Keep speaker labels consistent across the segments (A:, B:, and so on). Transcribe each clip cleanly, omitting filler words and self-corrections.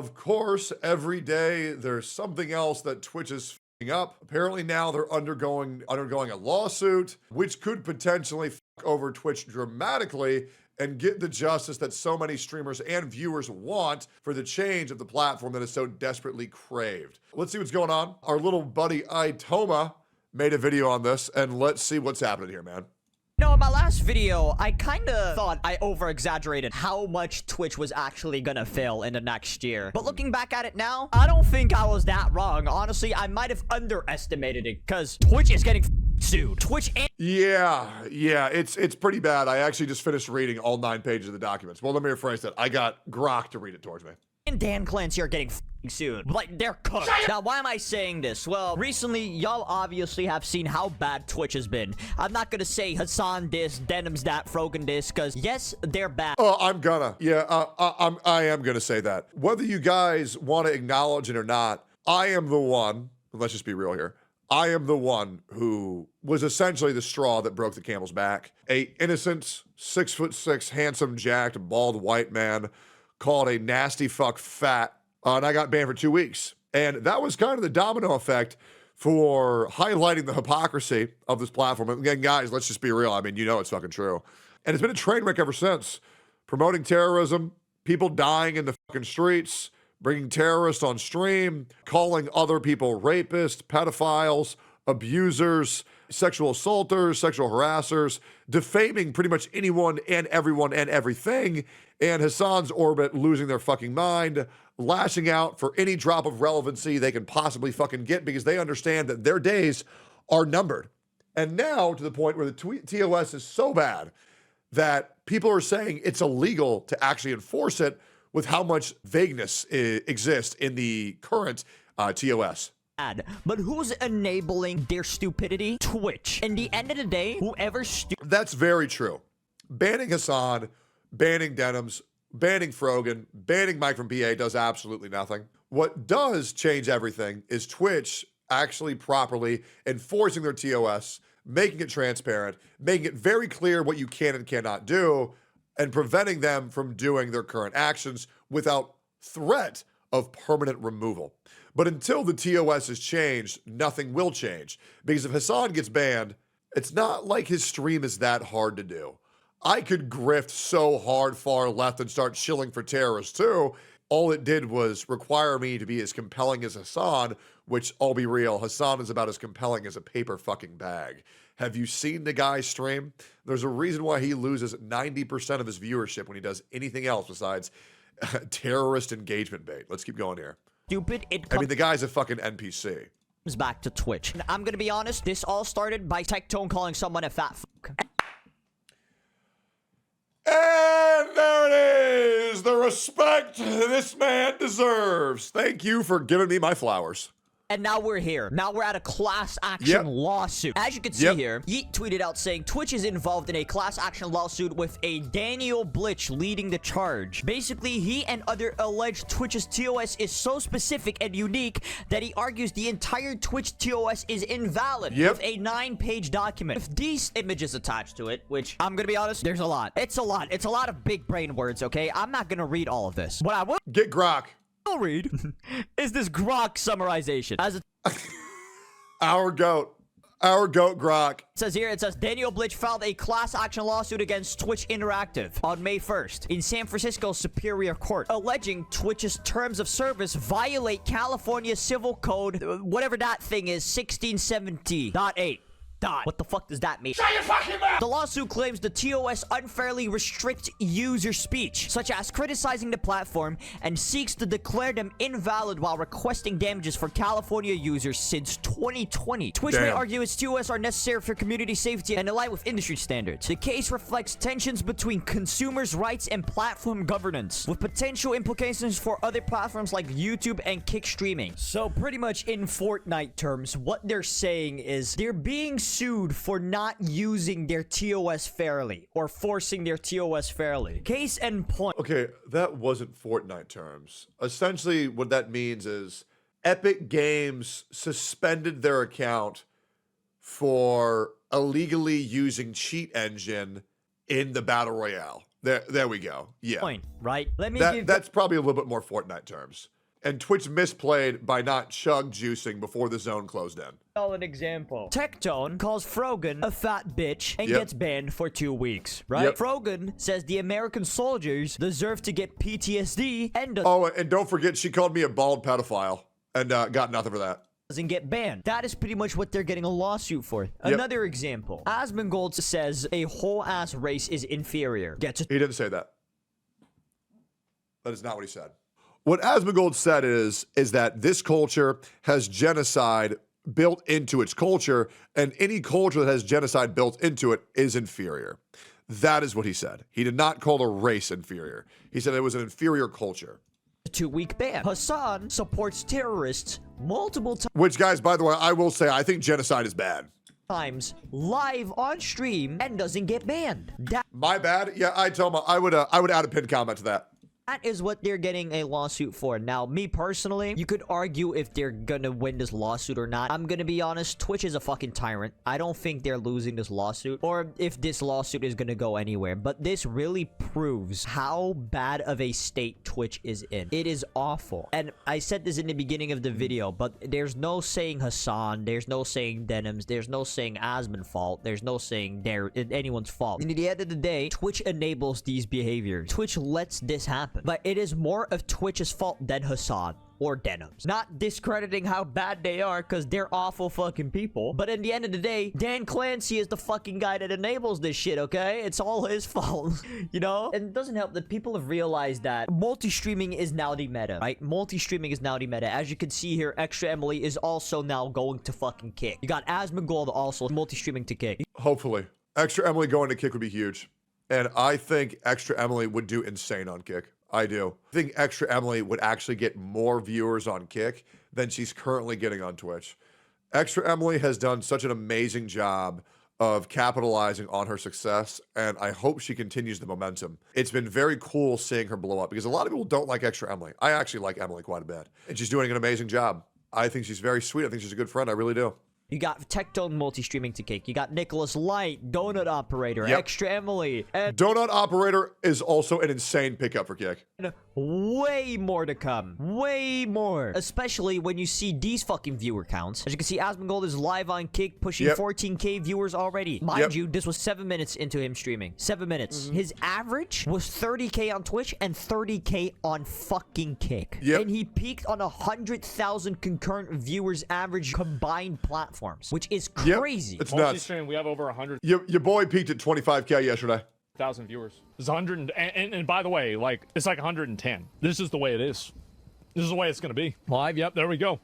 A: Of course, every day there's something else that Twitch is f***ing up. Apparently now they're undergoing a lawsuit, which could potentially f*** over Twitch dramatically and get the justice that so many streamers and viewers want for the change of the platform that is so desperately craved. Let's see what's going on. Our little buddy Itoma made a video on this, and let's see what's happening here, man.
B: No, in my last video, I kind of thought I over-exaggerated how much Twitch was actually gonna fail in the next year. But looking back at it now, I don't think I was that wrong. Honestly, I might have underestimated it, because Twitch is getting sued. Twitch and...
A: Yeah, it's pretty bad. I actually just finished reading all 9 pages of the documents. Well, let me rephrase that. I got Grok to read it towards me.
B: and Dan Clancy are getting sued. Like, they're cooked. Now, why am I saying this? Well, recently, y'all obviously have seen how bad Twitch has been. I'm not gonna say Hassan this, Denim's that, Frogan this, because yes, they're bad.
A: Oh, I'm gonna. Yeah, I am gonna say that. Whether you guys want to acknowledge it or not, I am the one, let's just be real here, I am the one who was essentially the straw that broke the camel's back. A innocent, 6'6", handsome, jacked, bald white man called a nasty fuck fat, and I got banned for 2 weeks. And that was kind of the domino effect for highlighting the hypocrisy of this platform. And again, guys, let's just be real. I mean, you know it's fucking true. And it's been a train wreck ever since. Promoting terrorism, people dying in the fucking streets, bringing terrorists on stream, calling other people rapists, pedophiles, abusers, sexual assaulters, sexual harassers, defaming pretty much anyone and everyone and everything, and Hassan's orbit losing their fucking mind, lashing out for any drop of relevancy they can possibly fucking get because they understand that their days are numbered. And now to the point where the TOS is so bad that people are saying it's illegal to actually enforce it with how much vagueness exists in the current TOS.
B: But who's enabling their stupidity? Twitch. In the end of the day, whoever
A: That's very true. Banning Hassan, banning Denims, banning Frogan, banning Mike from PA does absolutely nothing. What does change everything is Twitch actually properly enforcing their TOS, making it transparent, making it very clear what you can and cannot do, and preventing them from doing their current actions without threat of permanent removal. But until the TOS is changed, nothing will change. Because if Hassan gets banned, it's not like his stream is that hard to do. I could grift so hard far left and start shilling for terrorists too. All it did was require me to be as compelling as Hassan, which, I'll be real, Hassan is about as compelling as a paper fucking bag. Have you seen the guy stream? There's a reason why he loses 90% of his viewership when he does anything else besides terrorist engagement bait. Let's keep going here.
B: Stupid.
A: I mean, the guy's a fucking NPC.
B: Back to Twitch. And I'm gonna be honest, this all started by Tectone calling someone a fat fuck.
A: And there it is, the respect this man deserves. Thank you for giving me my flowers.
B: And now we're here. Now we're at a class action lawsuit. As you can see here, Yeet tweeted out saying Twitch is involved in a class action lawsuit with a Daniel Blitch leading the charge. Basically, he and other alleged Twitch's TOS is so specific and unique that he argues the entire Twitch TOS is invalid with a 9-page document. With these images attached to it, which I'm gonna be honest, there's a lot. It's a lot. It's a lot of big brain words, okay? I'm not gonna read all of this. But I will
A: get Grok.
B: I'll read is this Grok summarization. As
A: our goat Grok.
B: It says here, it says Daniel Blitch filed a class action lawsuit against Twitch Interactive on May 1st in San Francisco's Superior Court, alleging Twitch's terms of service violate California Civil Code, whatever that thing is, 1670.8. What the fuck does that mean? Shut your fucking mouth! The lawsuit claims the TOS unfairly restricts user speech, such as criticizing the platform, and seeks to declare them invalid while requesting damages for California users since 2020. Twitch may argue its TOS are necessary for community safety and align with industry standards. The case reflects tensions between consumers' rights and platform governance, with potential implications for other platforms like YouTube and Kick streaming. So pretty much in Fortnite terms, what they're saying is they're being sued for not using their TOS fairly or forcing their TOS fairly. Case in point.
A: Okay, that wasn't Fortnite terms. Essentially, what that means is Epic Games suspended their account for illegally using cheat engine in the Battle Royale. There we go. Yeah.
B: Point, right? Let me
A: That's probably a little bit more Fortnite terms. And Twitch misplayed by not chug juicing before the zone closed in.
B: an example. Tectone calls Frogan a fat bitch and
A: Yep.
B: gets banned for 2 weeks, right?
A: Yep.
B: Frogan says the American soldiers deserve to get PTSD and
A: Oh, and don't forget, she called me a bald pedophile and got nothing for that.
B: doesn't get banned. That is pretty much what they're getting a lawsuit for. Another example. Asmongold says a whole ass race is inferior. Gets a
A: He didn't say that. That is not what he said. What Asmongold said is that this culture has genocide built into its culture, and any culture that has genocide built into it is inferior. That is what he said. He did not call a race inferior. He said it was an inferior culture.
B: 2-week ban. Hassan supports terrorists multiple
A: Which, guys, by the way, I will say, I think genocide is bad.
B: times live on stream and doesn't get banned.
A: My bad. Yeah, I told him I would add a pinned comment to that.
B: That is what they're getting a lawsuit for. Now, me personally, you could argue if they're gonna win this lawsuit or not. I'm gonna be honest, Twitch is a fucking tyrant. I don't think they're losing this lawsuit or if this lawsuit is gonna go anywhere. But this really proves how bad of a state Twitch is in. It is awful. And I said this in the beginning of the video, but there's no saying Hassan, there's no saying Denims, there's no saying Asmon's fault, there's no saying anyone's fault. And at the end of the day, Twitch enables these behaviors. Twitch lets this happen. But it is more of Twitch's fault than Hassan or Denim's. Not discrediting how bad they are, because they're awful fucking people. But in the end of the day, Dan Clancy is the fucking guy that enables this shit, okay? It's all his fault, you know? And it doesn't help that people have realized that multi-streaming is now the meta, right? Multi-streaming is now the meta. As you can see here, Extra Emily is also now going to fucking Kick. You got Asmongold also multi-streaming to Kick.
A: Hopefully. Extra Emily going to Kick would be huge. And I think Extra Emily would do insane on Kick. I do. I think Extra Emily would actually get more viewers on Kick than she's currently getting on Twitch. Extra Emily has done such an amazing job of capitalizing on her success, and I hope she continues the momentum. It's been very cool seeing her blow up because a lot of people don't like Extra Emily. I actually like Emily quite a bit, and she's doing an amazing job. I think she's very sweet. I think she's a good friend. I really do.
B: You got Tectone multi-streaming to Kick. You got Nicholas Light, Donut Operator, Extra Emily, and
A: Donut Operator is also an insane pickup for Kick.
B: way more to come. Way more. Especially when you see these fucking viewer counts. As you can see, Asmongold is live on Kick, pushing 14K viewers already. Mind you, this was 7 minutes into him streaming. 7 minutes. His average was 30K on Twitch and 30K on fucking Kick. And he peaked on 100,000 concurrent viewers average combined platforms, which is crazy.
A: It's nuts.
C: We have over 100,000
A: Your boy peaked at 25K yesterday.
C: viewers. There's 100, and by the way, like it's like 110. This is the way it is. This is the way it's going to be. Live, yep, there we go.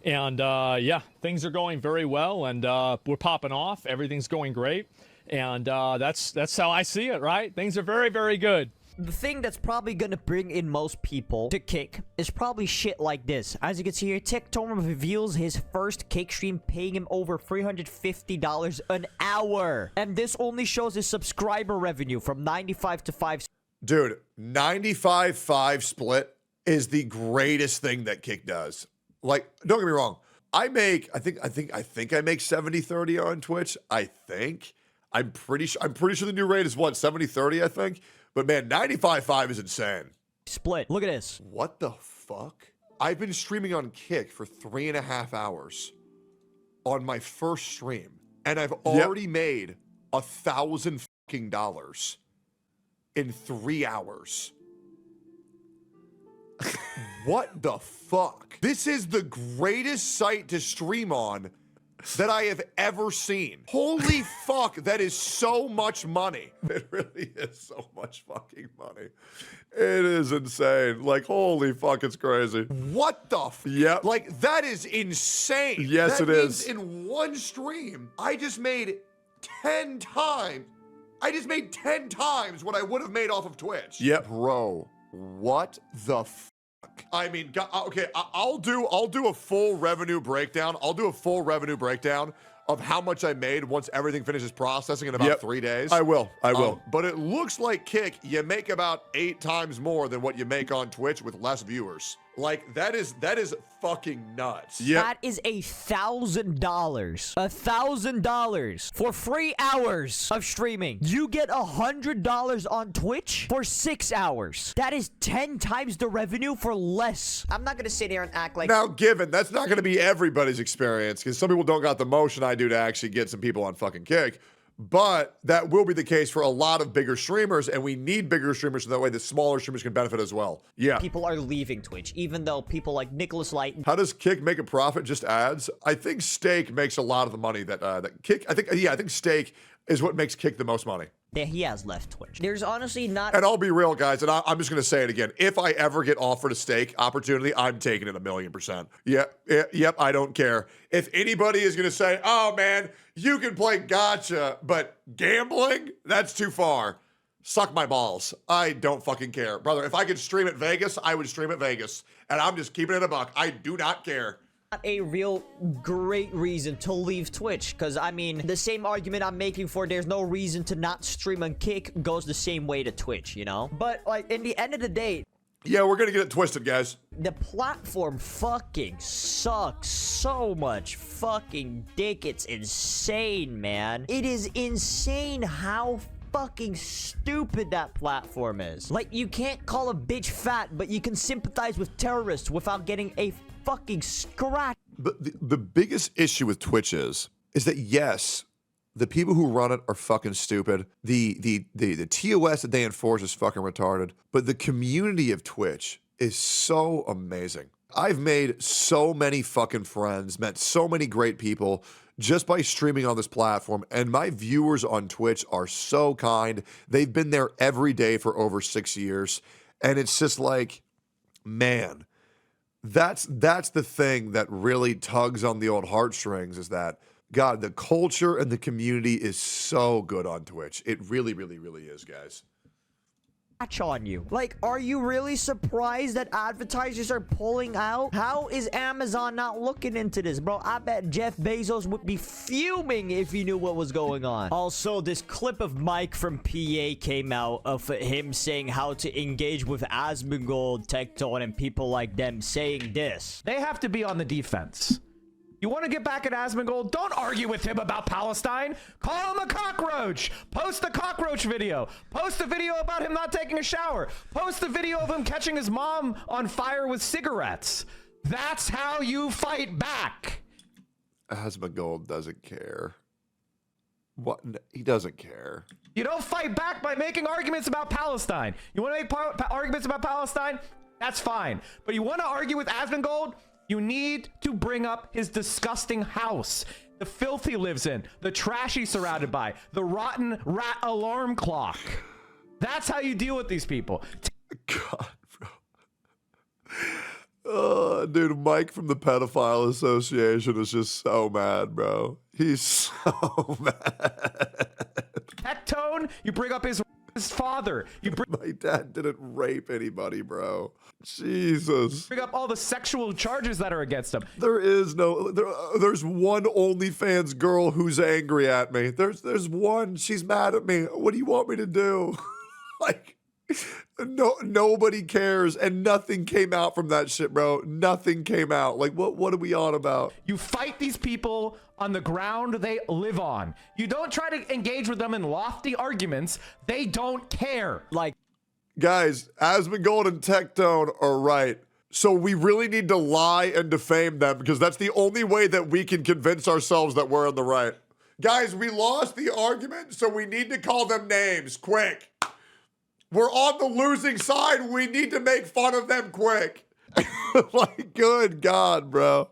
C: And yeah, things are going very well, and we're popping off. Everything's going great, and that's how I see it. Right? Things are very, very good.
B: The thing that's probably gonna bring in most people to Kick is probably shit like this. As you can see here, Tectone reveals his first Kick stream, paying him over $350 an hour. And this only shows his subscriber revenue from 95 to 5.
A: Dude, 95-5 split is the greatest thing that Kick does. Like, don't get me wrong. I think I make 70-30 on Twitch. I'm pretty sure the new rate is what, 70-30, I think. But man, 95-5 is insane.
B: Split. Look at this.
A: What the fuck? I've been streaming on Kick for 3.5 hours on my first stream, and I've already made $1,000 in 3 hours. What the fuck? This is the greatest site to stream on that I have ever seen. Holy fuck, that is so much money. It really is so much fucking money. It is insane. Like, holy fuck, it's crazy. What the f? Yeah. Like, that is insane. Yes, it is. In one stream, I just made 10 times. I just made 10 times what I would have made off of Twitch. Yep. Bro, what the f? I mean, okay, I'll do a full revenue breakdown. I'll do a full revenue breakdown of how much I made once everything finishes processing in about 3 days. I will. But it looks like Kick, you make about 8 times more than what you make on Twitch with less viewers. Like, that is fucking nuts.
B: That is $1,000. $1,000 for 3 hours of streaming. You get $100 on Twitch for 6 hours. That is 10 times the revenue for less. I'm not gonna sit here and act like...
A: Now, given, that's not gonna be everybody's experience, because some people don't got the motion I do to actually get some people on fucking Kick. But that will be the case for a lot of bigger streamers, and we need bigger streamers so that way the smaller streamers can benefit as well. Yeah.
B: People are leaving Twitch, even though people like Nicholas Light...
A: How does Kick make a profit? Just ads? I think Stake makes a lot of the money that Kick... I think Stake is what makes Kick the most money.
B: Yeah, he has left Twitch. There's honestly not...
A: And I'll be real, guys, and I'm just going to say it again. If I ever get offered a stake opportunity, I'm taking it 1,000,000%. Yep, I don't care. If anybody is going to say, oh, man, you can play gotcha, but gambling? That's too far. Suck my balls. I don't fucking care. Brother, if I could stream at Vegas, I would stream at Vegas. And I'm just keeping it a buck. I do not care.
B: Not a real great reason to leave Twitch, because I mean the same argument I'm making for there's no reason to not stream on Kick goes the same way to Twitch, you know? But like in the end of the day,
A: yeah, we're gonna get it twisted, guys.
B: The platform fucking sucks so much fucking dick. It's insane, man. It is insane how fucking stupid that platform is. Like, you can't call a bitch fat, but you can sympathize with terrorists without getting a fucking scratch.
A: But the biggest issue with Twitch is that, yes, the people who run it are fucking stupid. The TOS that they enforce is fucking retarded. But the community of Twitch is so amazing. I've made so many fucking friends, met so many great people just by streaming on this platform. And my viewers on Twitch are so kind. They've been there every day for over 6 years. And it's just like, man, that's the thing that really tugs on the old heartstrings, is that, God, the culture and the community is so good on Twitch. It really, really, really is, guys.
B: On you. Like, are you really surprised that advertisers are pulling out? How is Amazon not looking into this, bro? I bet Jeff Bezos would be fuming if he knew what was going on. Also, this clip of Mike from PA came out of him saying how to engage with Asmongold, Tectone, and people like them, saying this.
D: They have to be on the defense. You want to get back at Asmongold? Don't argue with him about Palestine. Call him a cockroach. Post a cockroach video. Post a video about him not taking a shower. Post a video of him catching his mom on fire with cigarettes. That's how you fight back.
A: Asmongold doesn't care. What? He doesn't care.
D: You don't fight back by making arguments about Palestine. You want to make arguments about Palestine? That's fine. But you want to argue with Asmongold? You need to bring up his disgusting house, the filth he lives in, the trash he's surrounded by, the rotten rat alarm clock. That's how you deal with these people.
A: God, bro. Oh, dude, Mike from the Pedophile Association is just so mad, bro. He's so mad.
D: Tectone, you bring up his father.
A: My dad didn't rape anybody, bro. Jesus.
D: Bring up all the sexual charges that are against him.
A: There's one OnlyFans girl who's angry at me. There's one. She's mad at me. What do you want me to do? Like, nobody cares, and nothing came out from that shit, bro. Nothing came out. Like, what are we on about?
D: You fight these people on the ground they live on. You don't try to engage with them in lofty arguments. They don't care.
B: Like,
A: guys, Asmongold and Tectone are right. So we really need to lie and defame them, because that's the only way that we can convince ourselves that we're on the right. Guys, we lost the argument, so we need to call them names, quick. We're on the losing side. We need to make fun of them quick. Like, good God, bro.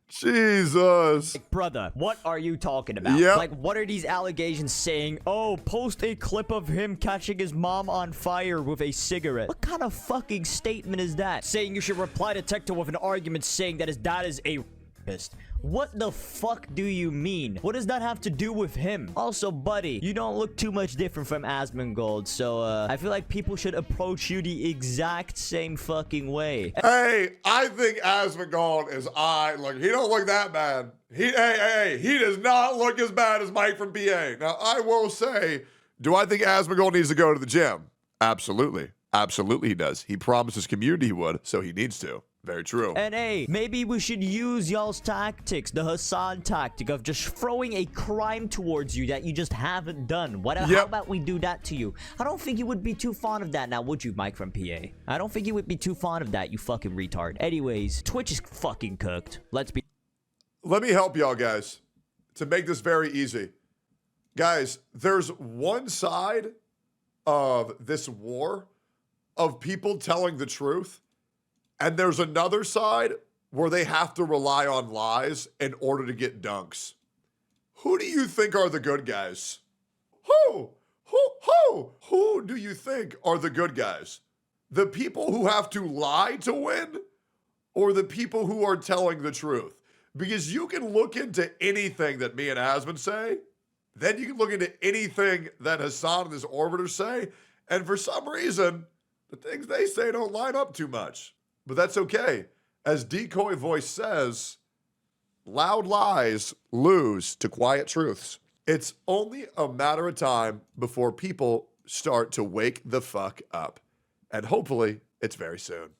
A: Jesus.
B: Brother, what are you talking about?
A: Yep.
B: Like, what are these allegations saying? Oh, post a clip of him catching his mom on fire with a cigarette. What kind of fucking statement is that? Saying you should reply to Tectone with an argument saying that his dad is a rapist. What the fuck do you mean? What does that have to do with him? Also, buddy, you don't look too much different from Asmongold, so I feel like people should approach you the exact same fucking way.
A: Hey, I think Asmongold is look, he don't look that bad. He does not look as bad as Mike from PA. Now, I will say, do I think Asmongold needs to go to the gym? Absolutely. Absolutely he does. He promised his community he would, so he needs to. Very true.
B: And hey, maybe we should use y'all's tactics, the Hassan tactic of just throwing a crime towards you that you just haven't done. How about we do that to you? I don't think you would be too fond of that now, would you, Mike from PA? I don't think you would be too fond of that, you fucking retard. Anyways, Twitch is fucking cooked. Let me
A: help y'all guys to make this very easy. Guys, there's one side of this war of people telling the truth, and there's another side where they have to rely on lies in order to get dunks. Who do you think are the good guys? Who do you think are the good guys? The people who have to lie to win, or the people who are telling the truth? Because you can look into anything that me and Asmund say, then you can look into anything that Hassan and his orbiters say, and for some reason, the things they say don't line up too much. But that's okay. As Decoy Voice says, loud lies lose to quiet truths. It's only a matter of time before people start to wake the fuck up. And hopefully, it's very soon.